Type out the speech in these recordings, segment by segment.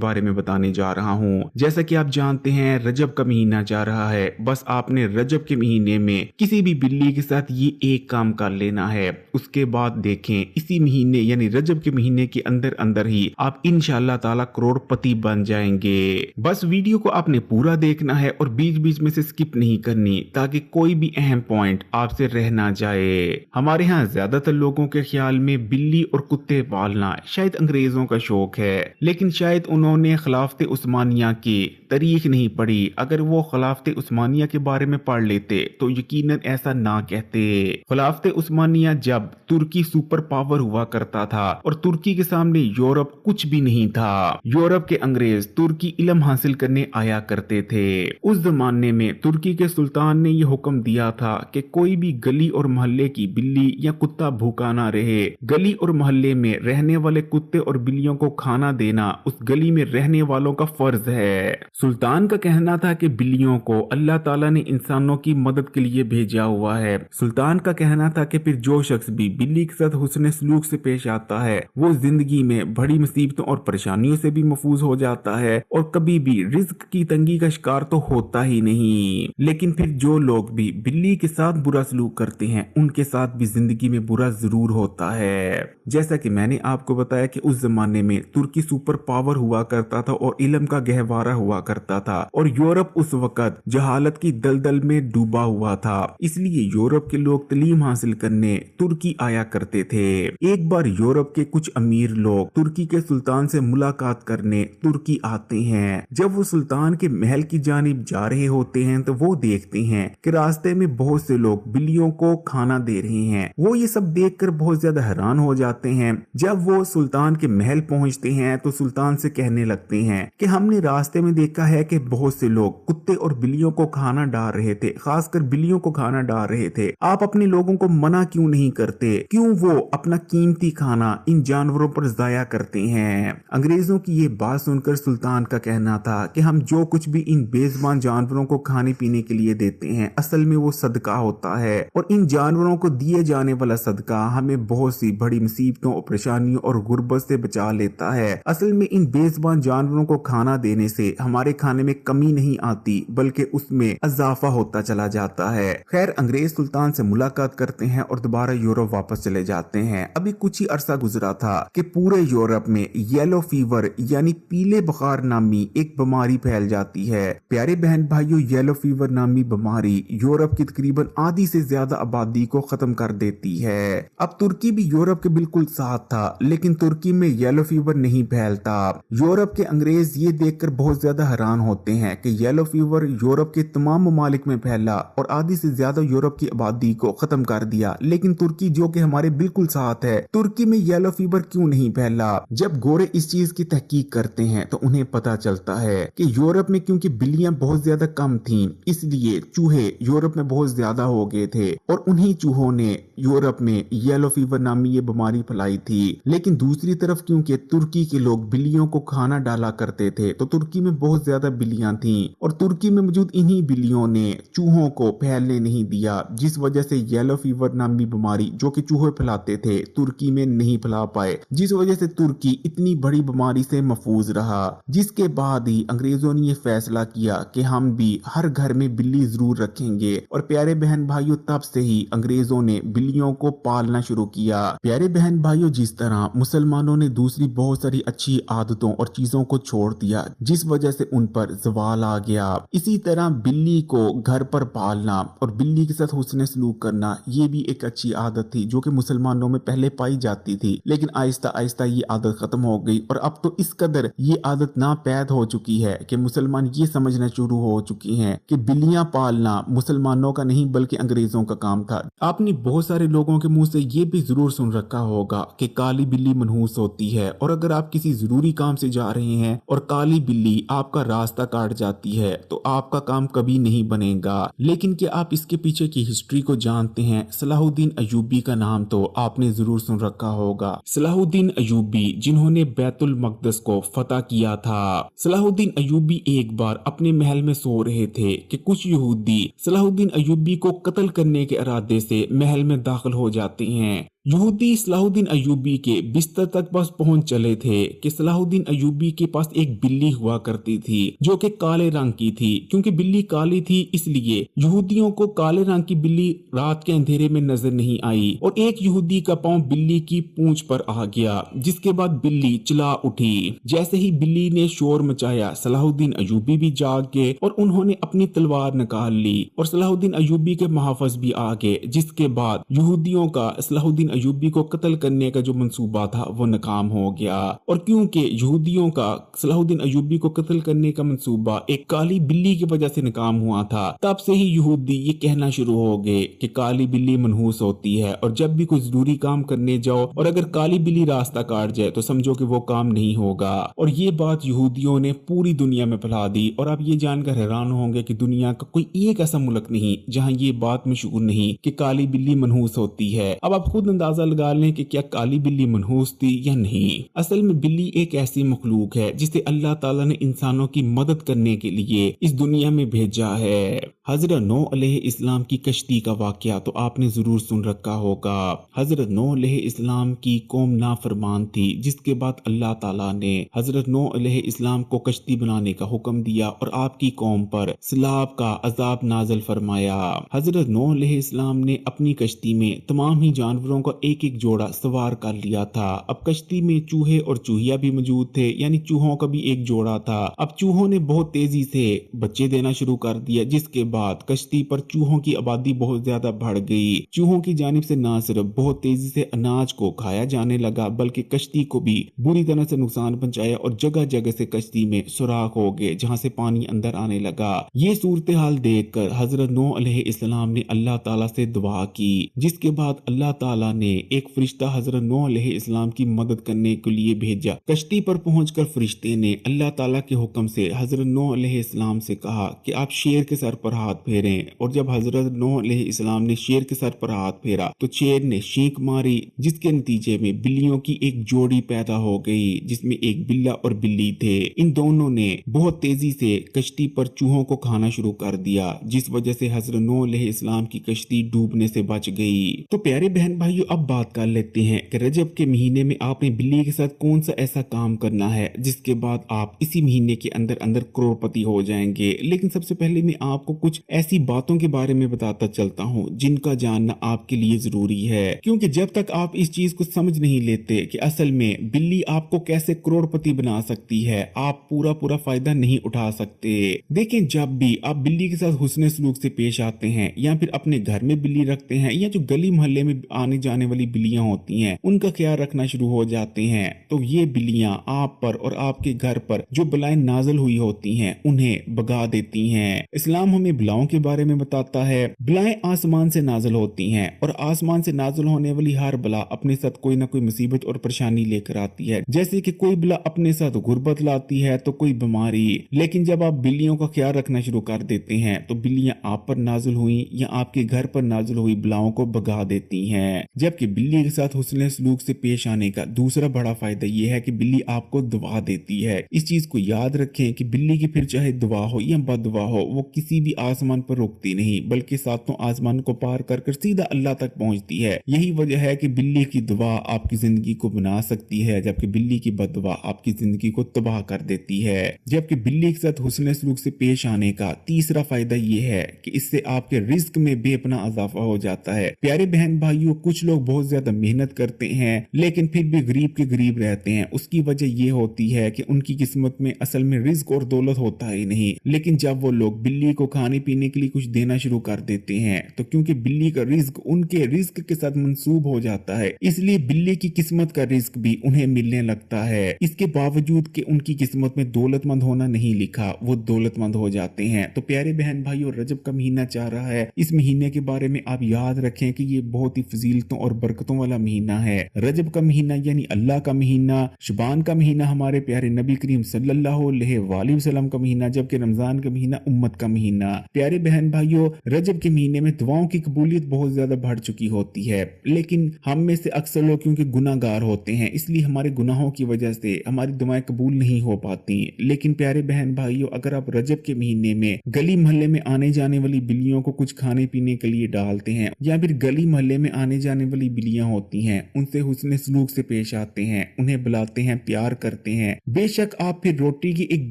बारे में बताने जा रहा हूँ। जैसा कि आप जानते हैं रजब का महीना जा रहा है, बस आपने रजब के महीने में किसी भी बिल्ली के साथ ये एक काम कर लेना है। उसके बाद देखें इसी महीने यानी रजब के महीने के अंदर अंदर ही आप इंशाअल्लाह ताला करोड़पति बन जाएंगे। बस वीडियो को आपने पूरा देखना है और बीच बीच में से स्किप नहीं करनी ताकि कोई भी अहम पॉइंट आपसे रह ना जाए। हमारे यहाँ ज्यादातर लोगों के ख्याल में बिल्ली और कुत्ते पालना शायद अंग्रेजों का शौक है, लेकिन शायद उन्होंने खिलाफत उस्मानिया की तारीख नहीं पढ़ी। अगर वो खिलाफत उस्मानिया के बारे में पढ़ लेते तो यकीनन ऐसा ना कहते। खिलाफत उस्मानिया जब तुर्की सुपर पावर हुआ करता था और तुर्की के सामने यूरोप कुछ भी नहीं था। यूरोप के अंग्रेज तुर्की इल्म हासिल करने आया करते थे। उस जमाने में तुर्की के सुल्तान ने यह हुक्म दिया था कि कोई भी गली और मोहल्ले की बिल्ली या कुत्ता भूखा ना रहे। गली और मोहल्ले में रहने वाले कुत्ते और बिल्लियों को खाना देना उस गली में रहने वालों का फर्ज है। सुल्तान का कहना था कि बिल्लियों को अल्लाह ताला ने इंसानों की मदद के लिए भेजा हुआ है। सुल्तान का कहना था कि फिर जो शख्स भी बिल्ली के साथ हुस्न सलूक से पेश आता है वो जिंदगी में बड़ी मुसीबतों और परेशानियों से भी महफूज हो जाता है और कभी भी रिज्क की तंगी का शिकार तो होता ही नहीं। लेकिन फिर जो लोग भी बिल्ली के साथ बुरा सलूक करते हैं उनके साथ भी जिंदगी में बुरा जरूर होता है। जैसा कि मैंने आपको बताया कि उस जमाने में तुर्की सुपर पावर हुआ करता था और इल्म का गहवारा हुआ करता था और यूरोप उस वक्त जहालत की दलदल में डूबा हुआ था। इसलिए यूरोप के लोग तालीम हासिल करने तुर्की आया करते थे। एक बार यूरोप के कुछ अमीर लोग तुर्की के सुल्तान से मुलाकात करने तुर्की आते हैं। जब वो सुल्तान के महल की जानिब जा रहे होते हैं तो वो देखते हैं कि रास्ते में बहुत से लोग बिल्लियों को खाना दे रहे हैं। वो ये सब देखकर बहुत ज्यादा हैरान हो जाते हैं। जब वो सुल्तान के महल पहुंचते हैं तो सुल्तान से कहने लगते हैं कि हमने रास्ते में देखा है कि बहुत से लोग कुत्ते और बिल्लियों को खाना डाल रहे थे, खासकर बिल्लियों को खाना डाल रहे थे। आप अपने लोगों को मना क्यों नहीं करते? क्यों वो अपना कीमती खाना इन जानवरों पर जाया करते हैं? अंग्रेजों की ये बात सुनकर सुल्तान का कहना था कि हम जो कुछ भी इन बेजुबान जानवरों को खाने पीने के लिए देते हैं असल में वो सदका होता है और इन जानवरों को दिए जाने वाला सदका हमें बहुत सी बड़ी मुसीबतों और परेशानियों और गुर्बत से बचा लेता है। असल में इन बेजुबान जानवरों को खाना देने से हमारे खाने में कमी नहीं आती बल्कि उसमें इजाफा होता चला जाता है। खैर अंग्रेज सुल्तान से मुलाकात करते हैं और दोबारा यूरोप वापस चले जाते हैं। अभी कुछ ही अरसा गुजरा था कि पूरे यूरोप में येलो फीवर यानी पीले बुखार नामी एक बीमारी फैल जाती है। प्यारे बहन भाइयों, येलो फीवर नामी बीमारी यूरोप की तकरीबन आधी से ज्यादा आबादी को खत्म कर देती है। अब तुर्की भी यूरोप के बिल्कुल साथ था लेकिन तुर्की में येलो फीवर नहीं फैलता। यूरोप के अंग्रेज ये देखकर बहुत ज्यादा हैरान होते हैं कि येलो फीवर यूरोप के तमाम ममालिक में फैला और आधी से ज्यादा यूरोप की आबादी को खत्म कर दिया, लेकिन तुर्की जो कि हमारे बिल्कुल साथ है, तुर्की में येलो फीवर क्यों नहीं फैला? जब गोरे इस चीज की तहकीक करते हैं तो उन्हें पता चलता है कि यूरोप में क्योंकि बिल्लियां बहुत ज्यादा कम थीं, इसलिए चूहे यूरोप में बहुत ज्यादा हो गए थे और उन्हीं चूहों ने यूरोप में येलो फीवर नामी ये बीमारी फैलाई थी। लेकिन दूसरी तरफ क्योंकि तुर्की के लोग बिल्लियों को खाना डाला करते थे तो तुर्की में बहुत ज्यादा बिल्लियां थीं और तुर्की में मौजूद इन्हीं बिल्लियों ने चूहों को फैलने नहीं दिया, जिस वजह से येलो फीवर नामी बीमारी जो कि चूहे फैलाते थे तुर्की में नहीं फैला पाए, जिस वजह से तुर्की इतनी बड़ी बीमारी से महफूज रहा। जिसके बाद ही अंग्रेजों ने ये फैसला किया कि हम भी हर घर में बिल्ली जरूर रखेंगे और प्यारे बहन भाइयों तब से ही अंग्रेजों ने बिल्लियों को पालना शुरू किया। प्यारे बहन भाइयों, जिस तरह मुसलमानों ने दूसरी बहुत सारी अच्छी आदतों और चीजों को छोड़ दिया जिस वजह से उन पर ज़वाल आ गया, इसी तरह बिल्ली को घर पर पालना और बिल्ली के साथ हुस्न सलूक करना ये भी एक अच्छी आदत थी जो कि मुसलमानों में पहले पाई जाती थी, लेकिन आहिस्ता आहिस्ता ये आदत खत्म हो गई और अब तो इस कदर ये आदत नापैद हो चुकी है कि मुसलमान ये समझना शुरू हो चुकी हैं कि बिल्लियां पालना मुसलमानों का नहीं बल्कि अंग्रेजों का काम था। आपने बहुत सारे लोगों के मुंह से ये भी जरूर सुन रखा होगा कि काली बिल्ली मनहूस होती है और अगर आप किसी जरूरी काम से जा रहे हैं और काली बिल्ली आपका रास्ता काट जाती है तो आपका काम कभी नहीं बनेगा। लेकिन क्या आप इसके पीछे की हिस्ट्री को जानते हैं? सलाहुद्दीन अयूबी का नाम तो आपने जरूर सुन रखा होगा। सलाहुद्दीन अयूबी जिन्होंने बैतुल मकदस को फतह किया था। सलाहुद्दीन अयूबी एक बार अपने महल में सो रहे थे कि कुछ यहूदी सलाहुद्दीन अयूबी को कत्ल करने के इरादे से महल में दाखिल हो जाते हैं। यहूदी सलाहुद्दीन अय्यूबी के बिस्तर तक बस पहुंच चले थे कि सलाहुद्दीन अय्यूबी के पास एक बिल्ली हुआ करती थी जो कि काले रंग की थी। क्योंकि बिल्ली काली थी इसलिए यहूदियों को काले रंग की बिल्ली रात के अंधेरे में नजर नहीं आई और एक यहूदी का पांव बिल्ली की पूंछ पर आ गया, जिसके बाद बिल्ली चिल्ला उठी। जैसे ही बिल्ली ने शोर मचाया सलाहुद्दीन अय्यूबी भी जाग गए और उन्होंने अपनी तलवार निकाल ली और सलाहुद्दीन अय्यूबी के महाफज भी आ गए, जिसके बाद यहूदियों का सलाहुद्दीन अय्यूबी को कत्ल करने का जो मंसूबा था वो नाकाम हो गया। और क्योंकि यहूदियों का सलाहुद्दीन अय्यूबी को कत्ल करने का मंसूबा एक काली बिल्ली की वजह से नाकाम हुआ था, तब से ही यहूदी ये कहना शुरू हो गए कि काली बिल्ली मनहूस होती है और जब भी कोई जरूरी काम करने जाओ और अगर काली बिल्ली रास्ता काट जाए तो समझो कि वो काम नहीं होगा। और ये बात यहूदियों ने पूरी दुनिया में फैला दी और आप ये जानकर हैरान होंगे कि दुनिया का कोई एक ऐसा मुल्क नहीं जहां ये बात मशहूर नहीं कि काली बिल्ली मनहूस होती है। अब आप खुद अंदाजा लगा लें कि क्या काली बिल्ली मनहूस थी या नहीं। असल में बिल्ली एक ऐसी मखलूक है जिसे अल्लाह ताला ने इंसानों की मदद करने के लिए इस दुनिया में भेजा है। हजरत नूह अलैहिस्सलाम की कश्ती का वाकया तो आपने जरूर सुन रखा होगा। हजरत नूह अलैहिस्सलाम की कौम नाफरमान थी, जिसके बाद अल्लाह ताला ने हजरत नूह अलैहिस्सलाम को कश्ती बनाने का हुक्म दिया और आपकी कौम पर सैलाब का अजाब नाज़िल फरमाया। हजरत नूह अलैहिस्सलाम ने अपनी कश्ती में तमाम ही जानवरों का एक एक जोड़ा सवार कर लिया था। अब कश्ती में चूहे और चूहिया भी मौजूद थे, यानी चूहों का भी एक जोड़ा था। अब चूहों ने बहुत तेजी से बच्चे देना शुरू कर दिया, जिसके बाद कश्ती पर चूहों की आबादी बहुत ज्यादा बढ़ गई। चूहों की जानिब से न सिर्फ बहुत तेजी से अनाज को खाया जाने लगा बल्कि कश्ती को भी बुरी तरह से नुकसान पहुंचाया और जगह जगह से कश्ती में सुराख हो गए जहां से पानी अंदर आने लगा। ये सूरत हाल देखकर हजरत नूह अलैहिस्सलाम ने अल्लाह ताला से दुआ की, जिसके बाद अल्लाह ताला ने एक फरिश्ता हजरत नूह अलैहिस्सलाम की मदद करने के लिए भेजा। कश्ती पर पहुंचकर फरिश्ते ने अल्लाह ताला के हुक्म से हजरत नूह अलैहिस्सलाम से कहा कि आप शेर के सर पर हाथ फेरें। और जब हजरत नूह अलैहिस्सलाम ने शेर के सर पर हाथ फेरा तो शेर ने चीख मारी, जिसके नतीजे में बिल्लियों की एक जोड़ी पैदा हो गई जिसमें एक बिल्ला और बिल्ली थे। इन दोनों ने बहुत तेजी से कश्ती पर चूहों को खाना शुरू कर दिया, जिस वजह से हजरत नूह अलैहिस्सलाम की कश्ती डूबने से बच गई। तो प्यारे बहन भाइयों, अब बात कर लेते हैं कि रजब के महीने में आपने बिल्ली के साथ कौन सा ऐसा काम करना है जिसके बाद आप इसी महीने के अंदर अंदर करोड़पति हो जाएंगे। लेकिन सबसे पहले मैं आपको कुछ ऐसी बातों के बारे में बताता चलता हूँ जिनका जानना आपके लिए जरूरी है, क्योंकि जब तक आप इस चीज को समझ नहीं लेते कि असल में बिल्ली आपको कैसे करोड़पति बना सकती है, आप पूरा पूरा फायदा नहीं उठा सकते। देखें, जब भी आप बिल्ली के साथ हुस्न सलूक से पेश आते हैं या फिर अपने घर में बिल्ली रखते हैं या जो गली मोहल्ले में आने जाने वाली बिल्लियां होती हैं उनका ख्याल रखना शुरू हो जाते हैं, तो ये बिल्लियां आप पर और आपके घर पर जो बलाएं नाज़िल हुई होती हैं उन्हें भगा देती हैं। इस्लाम हमें बलाओं के बारे में बताता है। बलाएं आसमान से नाज़िल होती हैं और आसमान से नाज़िल होने वाली हर बला अपने साथ कोई ना कोई मुसीबत और परेशानी लेकर आती है। जैसे कि कोई बला अपने साथ गुर्बत लाती है तो कोई बीमारी। लेकिन जब आप बिल्लियों का ख्याल रखना शुरू कर देते हैं तो बिल्लियां आप पर नाज़िल हुई या आपके घर पर नाज़िल हुई बलाओं को भगा देती हैं। जबकि बिल्ली के साथ हुस्न सलूक से पेश आने का दूसरा बड़ा फायदा यह है कि बिल्ली आपको दुआ देती है। इस चीज को याद रखें कि बिल्ली की फिर चाहे दुआ हो या बददुआ हो, वो किसी भी आसमान पर रुकती नहीं बल्कि सातों आसमान को पार कर सीधा अल्लाह तक पहुंचती है। यही वजह है कि बिल्ली की दुआ आपकी जिंदगी को बना सकती है, जबकि बिल्ली की बददुआ आपकी जिंदगी को तबाह कर देती है। जबकि बिल्ली के साथ हुस्न सलूक से पेश आने का तीसरा फायदा यह है कि इससे आपके रिस्क में बेपनाह इजाफा हो जाता है। प्यारे बहन भाइयों, कुछ लोग बहुत ज्यादा मेहनत करते हैं लेकिन फिर भी गरीब के गरीब रहते हैं। उसकी वजह यह होती है कि उनकी किस्मत में असल में रिस्क और दौलत होता ही नहीं। लेकिन जब वो लोग बिल्ली को खाने पीने के लिए कुछ देना शुरू कर देते हैं तो क्योंकि बिल्ली का रिस्क उनके रिस्क के साथ मंसूब हो जाता है, इसलिए बिल्ली की किस्मत का रिस्क भी उन्हें मिलने लगता है। इसके बावजूद कि उनकी किस्मत में दौलतमंद होना नहीं लिखा, वो दौलतमंद हो जाते हैं। तो प्यारे बहन भाइयों, रजब का महीना चाह रहा है, इस महीने के बारे में आप याद रखें कि ये बहुत ही फजीलतों और बरकतों वाला महीना है। रजब का महीना यानी अल्लाह का महीना, शुबान का महीना हमारे प्यारे नबी करीम सल्लल्लाहु अलैहि वसल्लम का महीना, जबकि रमजान का महीना उम्मत का महीना। प्यारे बहन भाइयों, रजब के महीने में दुआओं की कबूलियत बहुत ज्यादा बढ़ चुकी होती है, लेकिन हम में से अक्सर लोग क्योंकि गुनाहगार होते हैं इसलिए हमारे गुनाहों की वजह से हमारी दुआएं कबूल नहीं हो पाती। लेकिन प्यारे बहन भाइयों, अगर आप रजब के महीने में गली मोहल्ले में आने जाने वाली बिल्लियों को कुछ खाने पीने के लिए डालते हैं या फिर गली मोहल्ले में आने जाने वाली बिल्लियां होती हैं उनसे हुस्न सलूक से पेश आते हैं, उन्हें बुलाते हैं, प्यार करते हैं। बेशक आप फिर रोटी की एक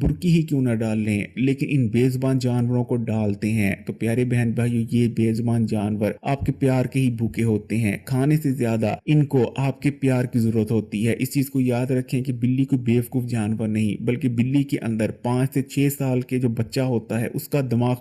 बुर्की ही क्यों ना डाल लें, लेकिन इन बेजुबान जानवरों को डालते हैं। तो प्यारे बहन भाइयों, ये बेजुबान जानवर आपके प्यार के ही भूखे होते हैं। खाने से ज्यादा इनको आपके प्यार की जरूरत होती है। इस चीज को याद रखें कि बिल्ली कोई बेवकूफ जानवर नहीं, बल्कि बिल्ली के अंदर 5 से 6 साल के जो बच्चा होता है उसका दिमाग